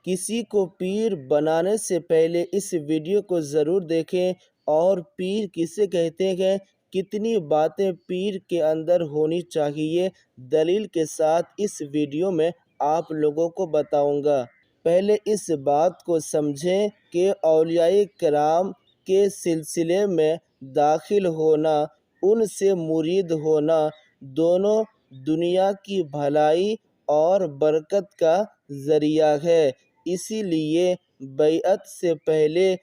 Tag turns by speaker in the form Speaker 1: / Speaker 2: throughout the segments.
Speaker 1: کسی کو پیر بنانے سے پہلے اس ویڈیو کو ضرور دیکھیں، اور پیر کسے کہتے ہیں، کتنی باتیں پیر کے اندر ہونی چاہیے، دلیل کے ساتھ اس ویڈیو میں آپ لوگوں کو بتاؤں گا۔ پہلے اس بات کو سمجھیں کہ اولیاء کرام کے سلسلے میں داخل ہونا، ان سے مرید ہونا، دونوں دنیا کی بھلائی اور برکت کا ذریعہ ہے۔ اسی لیے بیعت سے پہلے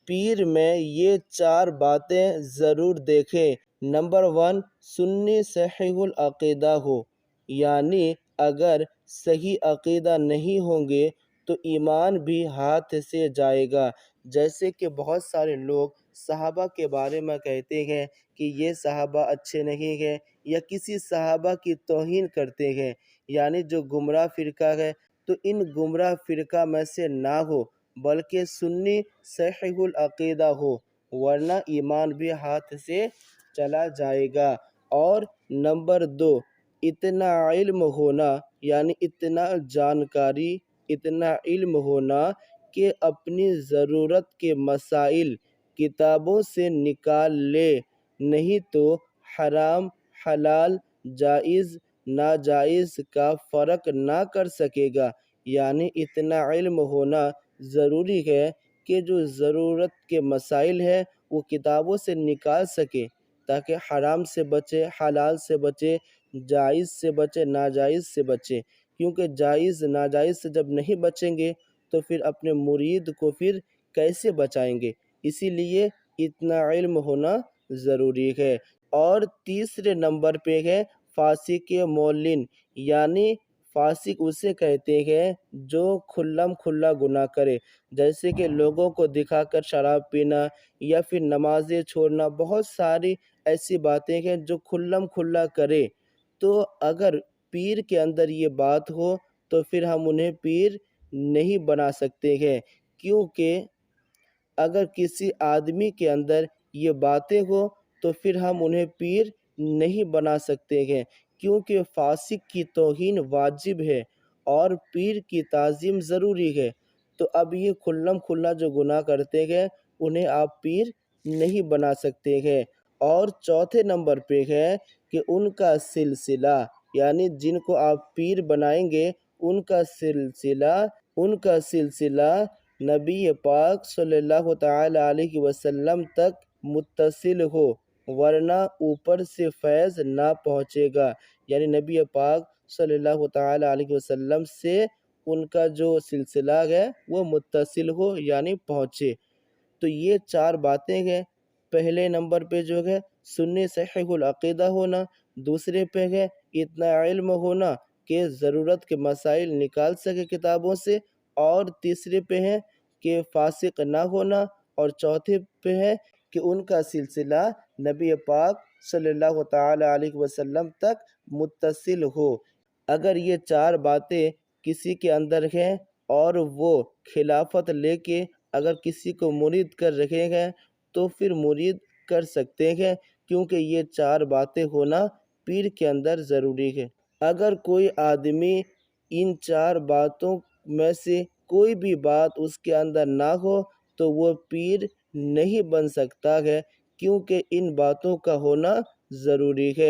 Speaker 1: پیر میں یہ 4 باتیں ضرور دیکھیں۔ نمبر 1، سنی صحیح العقیدہ ہو، یعنی اگر صحیح عقیدہ نہیں ہوں گے تو ایمان بھی ہاتھ سے جائے گا۔ جیسے کہ بہت سارے لوگ صحابہ کے بارے میں کہتے ہیں کہ یہ صحابہ اچھے نہیں ہیں، یا کسی صحابہ کی توہین کرتے ہیں، یعنی جو گمراہ فرقہ ہے، تو ان گمراہ فرقہ میں سے نہ ہو، بلکہ سنی صحیح العقیدہ ہو، ورنہ ایمان بھی ہاتھ سے چلا جائے گا۔ اور نمبر 2، اتنا علم ہونا، یعنی اتنا جانکاری، اتنا علم ہونا کہ اپنی ضرورت کے مسائل کتابوں سے نکال لے، نہیں تو حرام حلال جائز ناجائز کا فرق نہ کر سکے گا۔ یعنی اتنا علم ہونا ضروری ہے کہ جو ضرورت کے مسائل ہیں وہ کتابوں سے نکال سکے، تاکہ حرام سے بچے، حلال سے بچے، جائز سے بچے، ناجائز سے بچے۔ کیونکہ جائز ناجائز سے جب نہیں بچیں گے تو پھر اپنے مرید کو پھر کیسے بچائیں گے؟ اسی لیے اتنا علم ہونا ضروری ہے۔ اور تیسرے نمبر پہ ہے فاسق معلن، یعنی فاسق اسے کہتے ہیں جو کھلم کھلا گناہ کرے، جیسے کہ لوگوں کو دکھا کر شراب پینا، یا پھر نمازیں چھوڑنا، بہت ساری ایسی باتیں ہیں جو کھلم کھلا کرے۔ تو اگر پیر کے اندر یہ بات ہو تو پھر ہم انہیں پیر نہیں بنا سکتے ہیں، کیونکہ اگر کسی آدمی کے اندر یہ باتیں ہو تو پھر ہم انہیں پیر نہیں بنا سکتے ہیں، کیونکہ فاسق کی توہین واجب ہے اور پیر کی تعظیم ضروری ہے۔ تو اب یہ کھلم کھلا جو گناہ کرتے ہیں انہیں آپ پیر نہیں بنا سکتے ہیں۔ اور چوتھے نمبر پہ ہے کہ ان کا سلسلہ، یعنی جن کو آپ پیر بنائیں گے ان کا سلسلہ نبی پاک صلی اللہ تعالی علیہ وسلم تک متصل ہو، ورنہ اوپر سے فیض نہ پہنچے گا۔ یعنی نبی پاک صلی اللہ تعالی علیہ وسلم سے ان کا جو سلسلہ ہے وہ متصل ہو، یعنی پہنچے۔ تو یہ 4 باتیں ہیں۔ پہلے نمبر پہ جو ہے سنی صحیح العقیدہ ہونا، دوسرے پہ ہے اتنا علم ہونا کہ ضرورت کے مسائل نکال سکے کتابوں سے، اور تیسرے پہ ہے کہ فاسق نہ ہونا، اور چوتھے پہ ہے کہ ان کا سلسلہ نبی پاک صلی اللہ تعالی علیہ وسلم تک متصل ہو۔ اگر یہ 4 باتیں کسی کے اندر ہیں اور وہ خلافت لے کے اگر کسی کو مرید کر رہے ہیں تو پھر مرید کر سکتے ہیں، کیونکہ یہ 4 باتیں ہونا پیر کے اندر ضروری ہے۔ اگر کوئی آدمی ان 4 باتوں میں سے کوئی بھی بات اس کے اندر نہ ہو تو وہ پیر نہیں بن سکتا ہے، کیونکہ ان باتوں کا ہونا ضروری ہے۔